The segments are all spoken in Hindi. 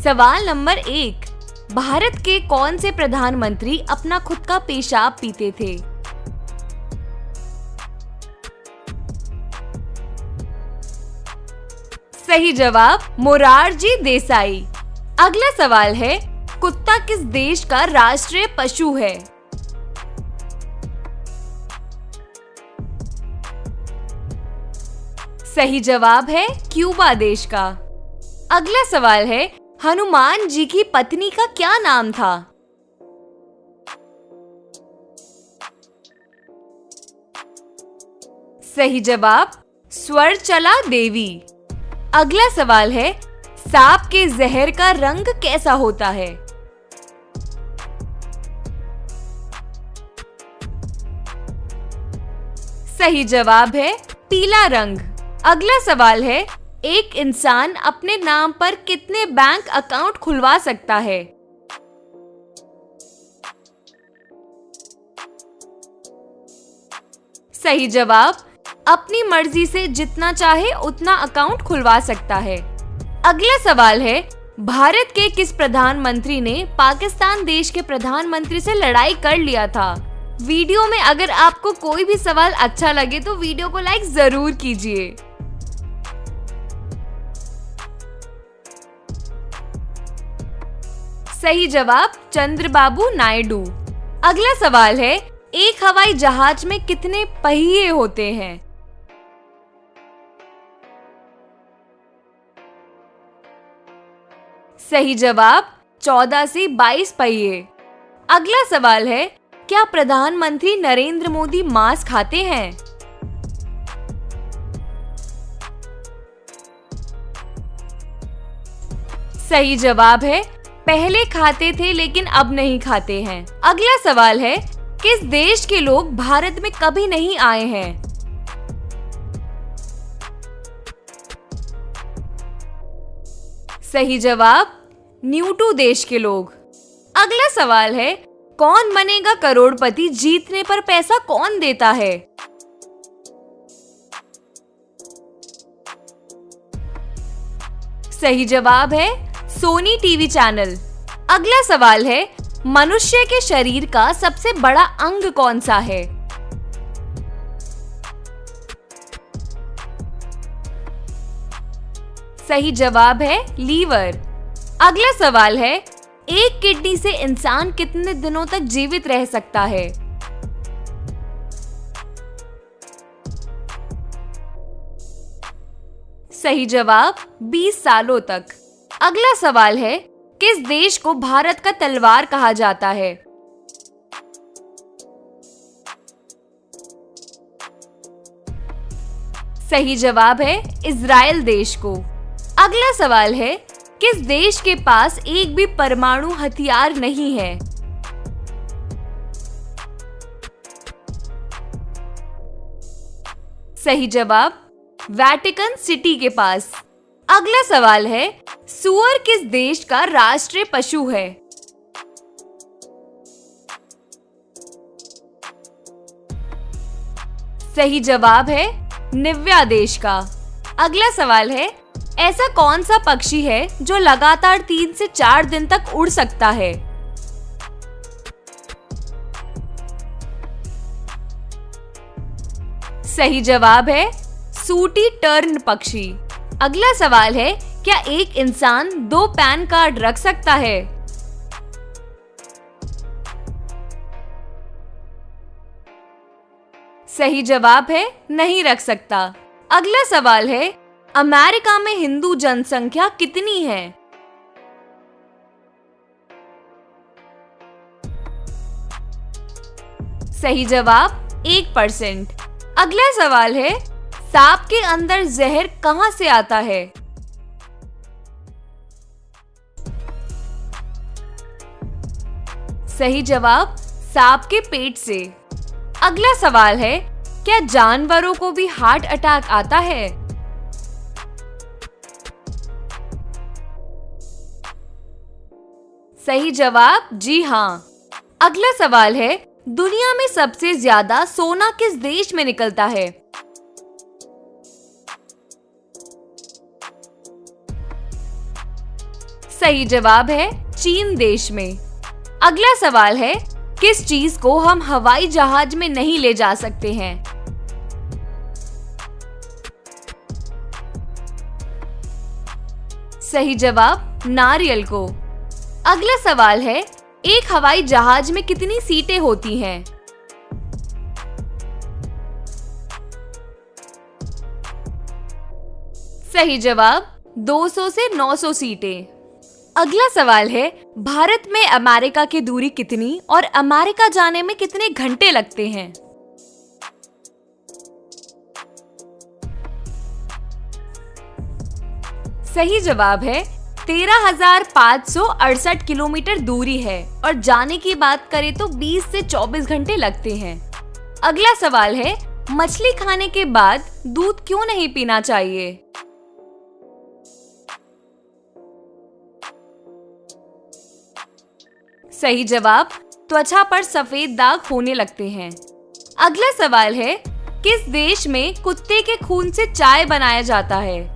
सवाल नंबर 1, भारत के कौन से प्रधानमंत्री अपना खुद का पेशाब पीते थे? सही जवाब मोरारजी देसाई। अगला सवाल है, कुत्ता किस देश का राष्ट्रीय पशु है? सही जवाब है क्यूबा देश का। अगला सवाल है, हनुमान जी की पत्नी का क्या नाम था? सही जवाब स्वर्चला देवी। अगला सवाल है, सांप के जहर का रंग कैसा होता है? सही जवाब है पीला रंग। अगला सवाल है, एक इंसान अपने नाम पर कितने बैंक अकाउंट खुलवा सकता है? सही जवाब अपनी मर्जी से जितना चाहे उतना अकाउंट खुलवा सकता है। अगला सवाल है, भारत के किस प्रधानमंत्री ने पाकिस्तान देश के प्रधानमंत्री से लड़ाई कर लिया था? वीडियो में अगर आपको कोई भी सवाल अच्छा लगे तो वीडियो को लाइक जरूर कीजिए। सही जवाब चंद्रबाबू नायडू। अगला सवाल है, एक हवाई जहाज में कितने पहिए होते हैं? सही जवाब 14 से 22 पहिए। अगला सवाल है, क्या प्रधानमंत्री नरेंद्र मोदी मांस खाते हैं? सही जवाब है पहले खाते थे लेकिन अब नहीं खाते हैं। अगला सवाल है, किस देश के लोग भारत में कभी नहीं आए हैं? सही जवाब न्यूटू देश के लोग। अगला सवाल है, कौन बनेगा करोड़पति जीतने पर पैसा कौन देता है? सही जवाब है सोनी टीवी चैनल। अगला सवाल है, मनुष्य के शरीर का सबसे बड़ा अंग कौन सा है? सही जवाब है लीवर। अगला सवाल है, एक किडनी से इंसान कितने दिनों तक जीवित रह सकता है? सही जवाब 20 सालों तक। अगला सवाल है, किस देश को भारत का तलवार कहा जाता है? सही जवाब है इजराइल देश को। अगला सवाल है, किस देश के पास एक भी परमाणु हथियार नहीं है? सही जवाब वेटिकन सिटी के पास। अगला सवाल है, सूअर किस देश का राष्ट्रीय पशु है? सही जवाब है निव्या देश का। अगला सवाल है, ऐसा कौन सा पक्षी है जो लगातार 3 से 4 दिन तक उड़ सकता है? सही जवाब है सूटी टर्न पक्षी। अगला सवाल है, क्या एक इंसान 2 पैन कार्ड रख सकता है? सही जवाब है नहीं रख सकता। अगला सवाल है, अमेरिका में हिंदू जनसंख्या कितनी है? सही जवाब 1%। अगला सवाल है, सांप के अंदर जहर कहां से आता है? सही जवाब सांप के पेट से। अगला सवाल है, क्या जानवरों को भी हार्ट अटैक आता है? सही जवाब जी हां। अगला सवाल है, दुनिया में सबसे ज्यादा सोना किस देश में निकलता है? सही जवाब है चीन देश में। अगला सवाल है, किस चीज को हम हवाई जहाज में नहीं ले जा सकते हैं? सही जवाब नारियल को। अगला सवाल है, एक हवाई जहाज में कितनी सीटें होती हैं? सही जवाब 200 से 900 सीटें। अगला सवाल है, भारत में अमेरिका की दूरी कितनी और अमेरिका जाने में कितने घंटे लगते हैं? सही जवाब है 13,568 किलोमीटर दूरी है और जाने की बात करें तो 20 से 24 घंटे लगते हैं। अगला सवाल है, मछली खाने के बाद दूध क्यों नहीं पीना चाहिए? सही जवाब त्वचा पर सफेद दाग होने लगते हैं। अगला सवाल है, किस देश में कुत्ते के खून से चाय बनाया जाता है?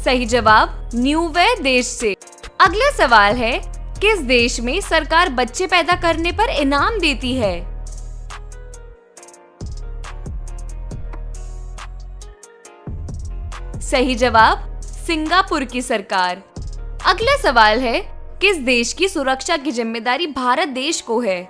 सही जवाब न्यूवे देश से। अगला सवाल है, किस देश में सरकार बच्चे पैदा करने पर इनाम देती है? सही जवाब सिंगापुर की सरकार। अगला सवाल है, किस देश की सुरक्षा की जिम्मेदारी भारत देश को है?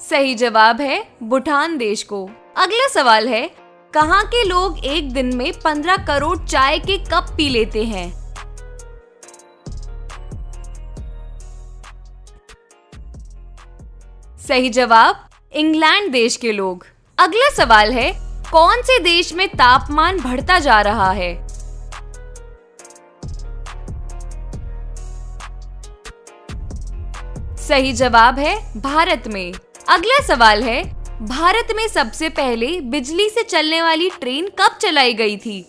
सही जवाब है भूटान देश को। अगला सवाल है, कहां के लोग एक दिन में 15 करोड़ चाय के कप पी लेते हैं? सही जवाब इंग्लैंड देश के लोग। अगला सवाल है, कौन से देश में तापमान बढ़ता जा रहा है? सही जवाब है भारत में। अगला सवाल है, भारत में सबसे पहले बिजली से चलने वाली ट्रेन कब चलाई गई थी?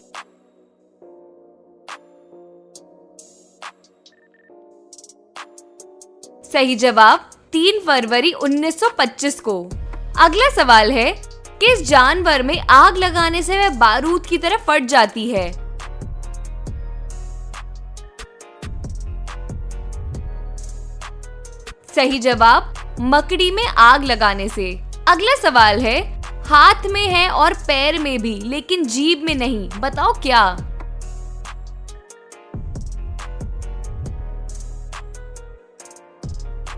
सही जवाब 3 फरवरी 1925 को। अगला सवाल है, किस जानवर में आग लगाने से वह बारूद की तरह फट जाती है? सही जवाब मकड़ी में आग लगाने से। अगला सवाल है, हाथ में है और पैर में भी लेकिन जीभ में नहीं, बताओ क्या?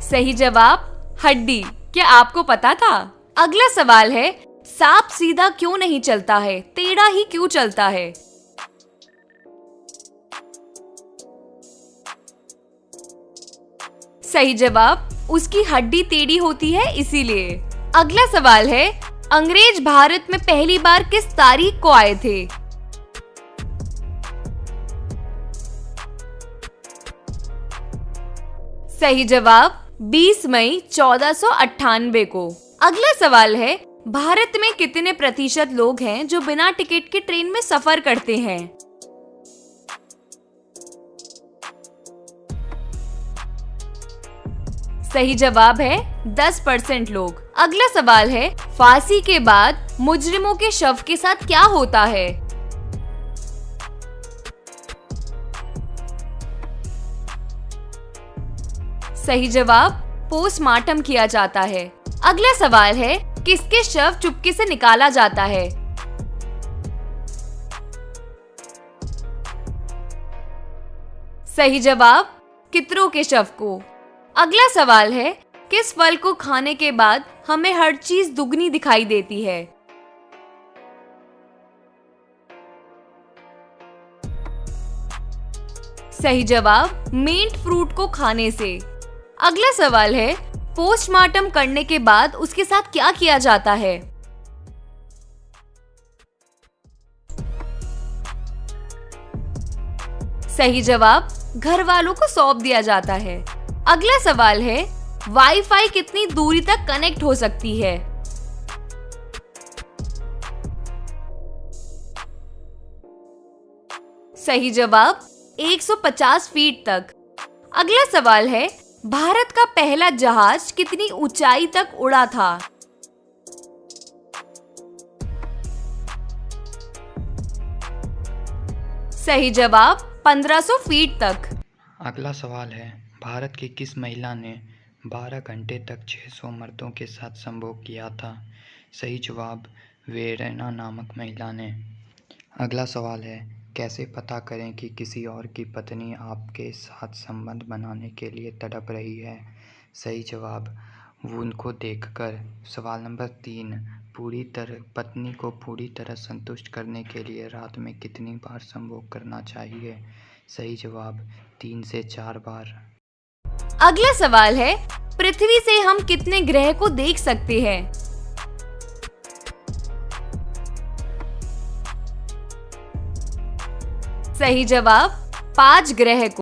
सही जवाब हड्डी। क्या आपको पता था? अगला सवाल है, सांप सीधा क्यों नहीं चलता है, टेढ़ा ही क्यों चलता है? सही जवाब उसकी हड्डी टेढ़ी होती है इसीलिए। अगला सवाल है, अंग्रेज भारत में पहली बार किस तारीख को आए थे? सही जवाब 20 मई 1498 को। अगला सवाल है, भारत में कितने प्रतिशत लोग हैं जो बिना टिकट के ट्रेन में सफर करते हैं? सही जवाब है 10% लोग। अगला सवाल है, फांसी के बाद मुजरिमों के शव के साथ क्या होता है? सही जवाब पोस्टमार्टम किया जाता है। अगला सवाल है, किसके शव चुपके से निकाला जाता है? सही जवाब कितरों के शव को। अगला सवाल है, किस फल को खाने के बाद हमें हर चीज दुगनी दिखाई देती है? सही जवाब मिंट फ्रूट को खाने से। अगला सवाल है, पोस्टमार्टम करने के बाद उसके साथ क्या किया जाता है? सही जवाब घर वालों को सौंप दिया जाता है। अगला सवाल है, वाईफाई कितनी दूरी तक कनेक्ट हो सकती है? सही जवाब 150 फीट तक। अगला सवाल है, भारत का पहला जहाज कितनी ऊंचाई तक उड़ा था? सही जवाब 1500 फीट तक। अगला सवाल है, भारत की किस महिला ने 12 घंटे तक 600 मर्दों के साथ संभोग किया था? सही जवाब वेरेना नामक महिला ने। अगला सवाल है, कैसे पता करें कि किसी और की पत्नी आपके साथ संबंध बनाने के लिए तड़प रही है? सही जवाब उनको देखकर। सवाल नंबर 3, पत्नी को पूरी तरह संतुष्ट करने के लिए रात में कितनी बार संभोग करना चाहिए? सही जवाब 3 से 4 बार। अगला सवाल है, पृथ्वी से हम कितने ग्रह को देख सकते हैं? सही जवाब 5 ग्रह को।